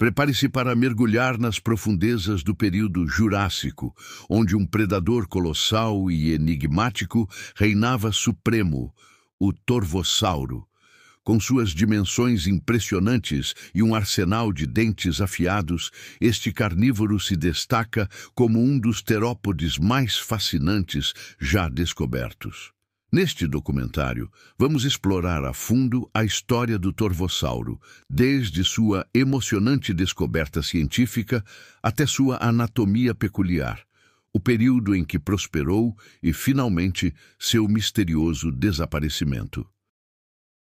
Prepare-se para mergulhar nas profundezas do período Jurássico, onde um predador colossal e enigmático reinava supremo, o Torvossauro. Com suas dimensões impressionantes e um arsenal de dentes afiados, este carnívoro se destaca como um dos terópodes mais fascinantes já descobertos. Neste documentário, vamos explorar a fundo a história do Torvossauro, desde sua emocionante descoberta científica até sua anatomia peculiar, o período em que prosperou e, finalmente, seu misterioso desaparecimento.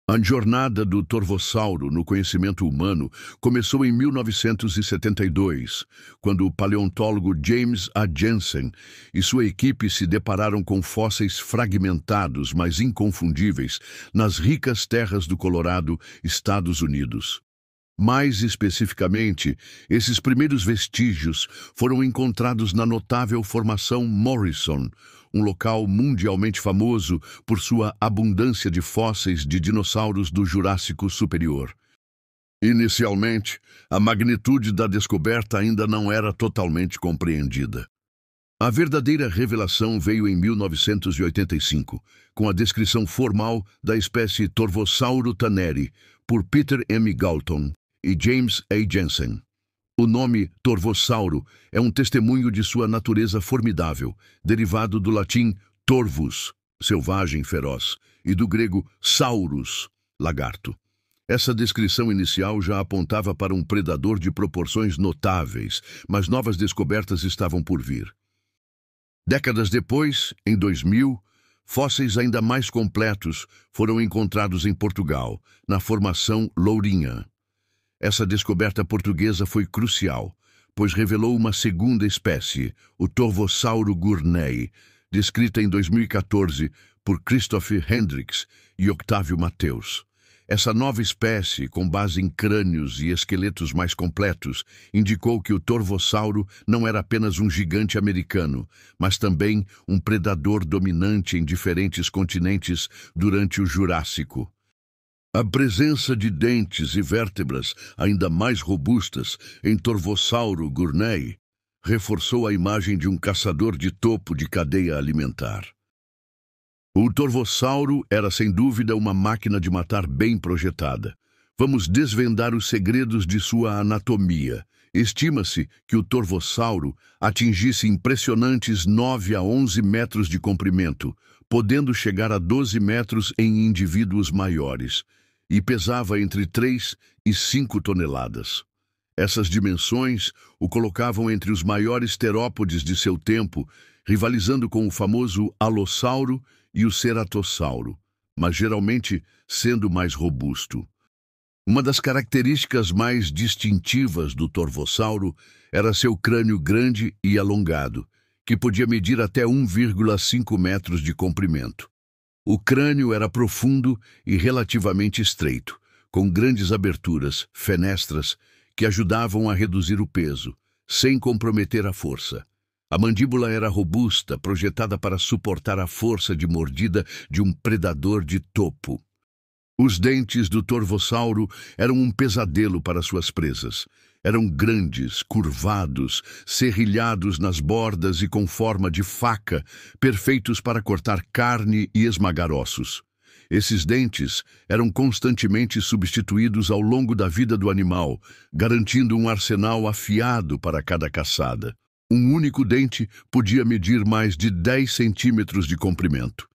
A jornada do Torvossauro no conhecimento humano começou em 1972, quando o paleontólogo James A. Jensen e sua equipe se depararam com fósseis fragmentados, mas inconfundíveis, nas ricas terras do Colorado, Estados Unidos. Mais especificamente, esses primeiros vestígios foram encontrados na notável formação Morrison, um local mundialmente famoso por sua abundância de fósseis de dinossauros do Jurássico Superior. Inicialmente, a magnitude da descoberta ainda não era totalmente compreendida. A verdadeira revelação veio em 1985, com a descrição formal da espécie Torvossauro tanneri, por Peter M. Galton e James A. Jensen. O nome Torvossauro é um testemunho de sua natureza formidável, derivado do latim torvus, selvagem, feroz, e do grego saurus, lagarto. Essa descrição inicial já apontava para um predador de proporções notáveis, mas novas descobertas estavam por vir. Décadas depois, em 2000, fósseis ainda mais completos foram encontrados em Portugal, na formação Lourinhã. Essa descoberta portuguesa foi crucial, pois revelou uma segunda espécie, o Torvossauro gournei, descrita em 2014 por Christoph Hendricks e Octávio Mateus. Essa nova espécie, com base em crânios e esqueletos mais completos, indicou que o Torvossauro não era apenas um gigante americano, mas também um predador dominante em diferentes continentes durante o Jurássico. A presença de dentes e vértebras ainda mais robustas em Torvossauro gournei reforçou a imagem de um caçador de topo de cadeia alimentar. O Torvossauro era sem dúvida uma máquina de matar bem projetada. Vamos desvendar os segredos de sua anatomia. Estima-se que o Torvossauro atingisse impressionantes 9 a 11 metros de comprimento, podendo chegar a 12 metros em indivíduos maiores, e pesava entre 3 e 5 toneladas. Essas dimensões o colocavam entre os maiores terópodes de seu tempo, rivalizando com o famoso alossauro e o ceratossauro, mas geralmente sendo mais robusto. Uma das características mais distintivas do Torvossauro era seu crânio grande e alongado, que podia medir até 1,5 metros de comprimento. O crânio era profundo e relativamente estreito, com grandes aberturas, fenestras, que ajudavam a reduzir o peso, sem comprometer a força. A mandíbula era robusta, projetada para suportar a força de mordida de um predador de topo. Os dentes do Torvossauro eram um pesadelo para suas presas. Eram grandes, curvados, serrilhados nas bordas e com forma de faca, perfeitos para cortar carne e esmagar ossos. Esses dentes eram constantemente substituídos ao longo da vida do animal, garantindo um arsenal afiado para cada caçada. Um único dente podia medir mais de 10 centímetros de comprimento.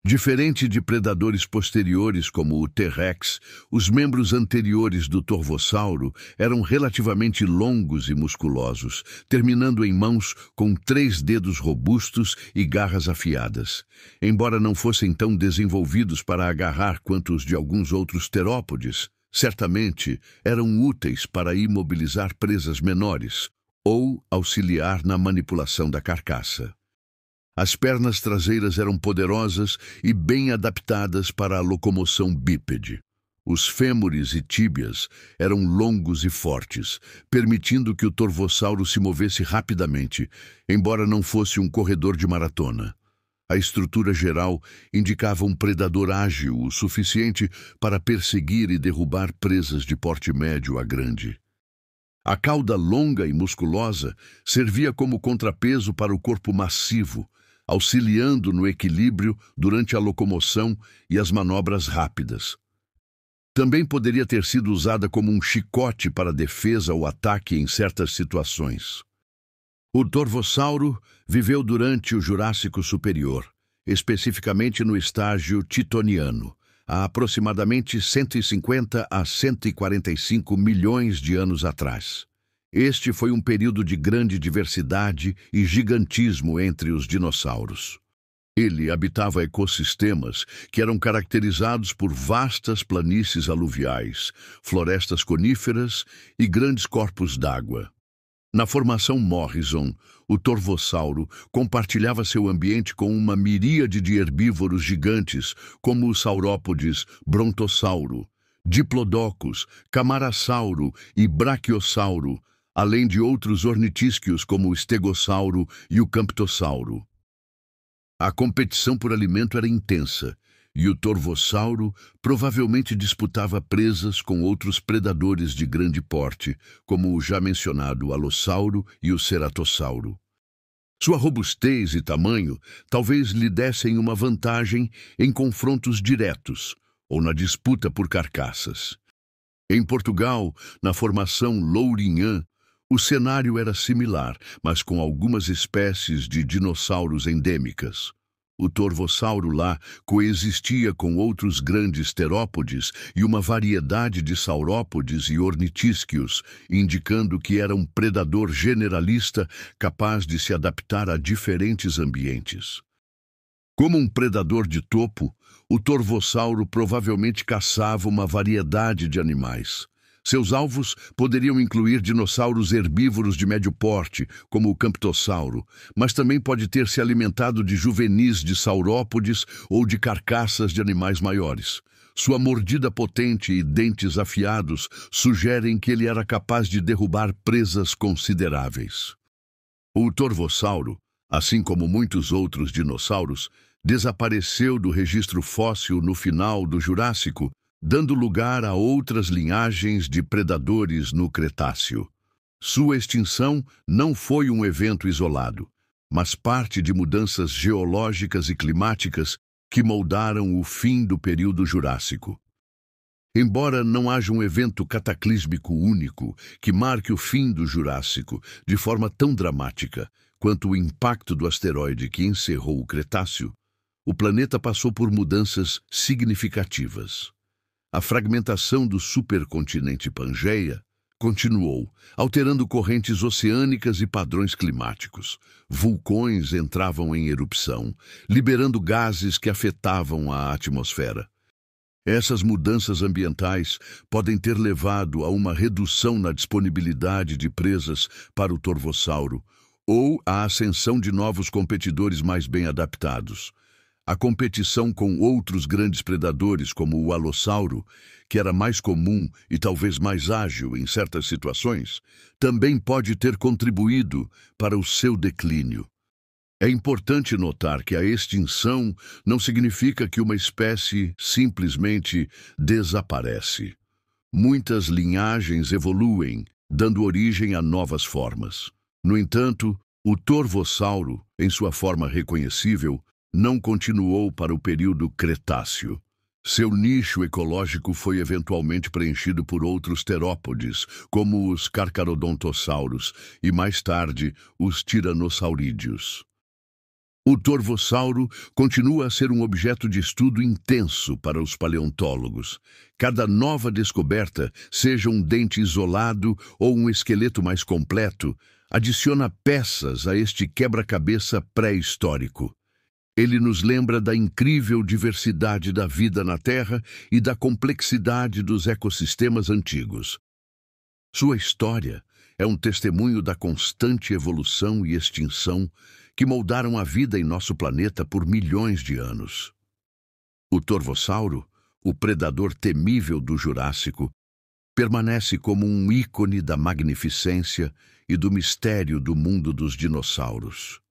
Diferente de predadores posteriores como o T-Rex, os membros anteriores do Torvossauro eram relativamente longos e musculosos, terminando em mãos com 3 dedos robustos e garras afiadas. Embora não fossem tão desenvolvidos para agarrar quanto os de alguns outros terópodes, certamente eram úteis para imobilizar presas menores ou auxiliar na manipulação da carcaça. As pernas traseiras eram poderosas e bem adaptadas para a locomoção bípede. Os fêmures e tíbias eram longos e fortes, permitindo que o Torvossauro se movesse rapidamente, embora não fosse um corredor de maratona. A estrutura geral indicava um predador ágil o suficiente para perseguir e derrubar presas de porte médio a grande. A cauda longa e musculosa servia como contrapeso para o corpo massivo, auxiliando no equilíbrio durante a locomoção e as manobras rápidas. Também poderia ter sido usada como um chicote para defesa ou ataque em certas situações. O Torvossauro viveu durante o Jurássico Superior, especificamente no estágio Titoniano, há aproximadamente 150 a 145 milhões de anos atrás. Este foi um período de grande diversidade e gigantismo entre os dinossauros. Ele habitava ecossistemas que eram caracterizados por vastas planícies aluviais, florestas coníferas e grandes corpos d'água. Na formação Morrison, o Torvossauro compartilhava seu ambiente com uma miríade de herbívoros gigantes, como os saurópodes Brontossauro, Diplodocus, Camarasauro e Brachiosauro, além de outros ornitísquios como o Stegossauro e o Camptossauro. A competição por alimento era intensa, e o Torvossauro provavelmente disputava presas com outros predadores de grande porte, como o já mencionado Alossauro e o Ceratossauro. Sua robustez e tamanho talvez lhe dessem uma vantagem em confrontos diretos ou na disputa por carcaças. Em Portugal, na formação Lourinhã, o cenário era similar, mas com algumas espécies de dinossauros endêmicas. O Torvossauro lá coexistia com outros grandes terópodes e uma variedade de saurópodes e ornitísquios, indicando que era um predador generalista capaz de se adaptar a diferentes ambientes. Como um predador de topo, o Torvossauro provavelmente caçava uma variedade de animais. Seus alvos poderiam incluir dinossauros herbívoros de médio porte, como o Camptossauro, mas também pode ter se alimentado de juvenis de saurópodes ou de carcaças de animais maiores. Sua mordida potente e dentes afiados sugerem que ele era capaz de derrubar presas consideráveis. O Torvossauro, assim como muitos outros dinossauros, desapareceu do registro fóssil no final do Jurássico, dando lugar a outras linhagens de predadores no Cretáceo. Sua extinção não foi um evento isolado, mas parte de mudanças geológicas e climáticas que moldaram o fim do período Jurássico. Embora não haja um evento cataclísmico único que marque o fim do Jurássico de forma tão dramática quanto o impacto do asteroide que encerrou o Cretáceo, o planeta passou por mudanças significativas. A fragmentação do supercontinente Pangeia continuou, alterando correntes oceânicas e padrões climáticos. Vulcões entravam em erupção, liberando gases que afetavam a atmosfera. Essas mudanças ambientais podem ter levado a uma redução na disponibilidade de presas para o Torvossauro ou à ascensão de novos competidores mais bem adaptados. A competição com outros grandes predadores, como o Alossauro, que era mais comum e talvez mais ágil em certas situações, também pode ter contribuído para o seu declínio. É importante notar que a extinção não significa que uma espécie simplesmente desaparece. Muitas linhagens evoluem, dando origem a novas formas. No entanto, o Torvossauro, em sua forma reconhecível, não continuou para o período Cretáceo. Seu nicho ecológico foi eventualmente preenchido por outros terópodes, como os Carcharodontossauros e, mais tarde, os Tiranossaurídeos. O Torvossauro continua a ser um objeto de estudo intenso para os paleontólogos. Cada nova descoberta, seja um dente isolado ou um esqueleto mais completo, adiciona peças a este quebra-cabeça pré-histórico. Ele nos lembra da incrível diversidade da vida na Terra e da complexidade dos ecossistemas antigos. Sua história é um testemunho da constante evolução e extinção que moldaram a vida em nosso planeta por milhões de anos. O Torvossauro, o predador temível do Jurássico, permanece como um ícone da magnificência e do mistério do mundo dos dinossauros.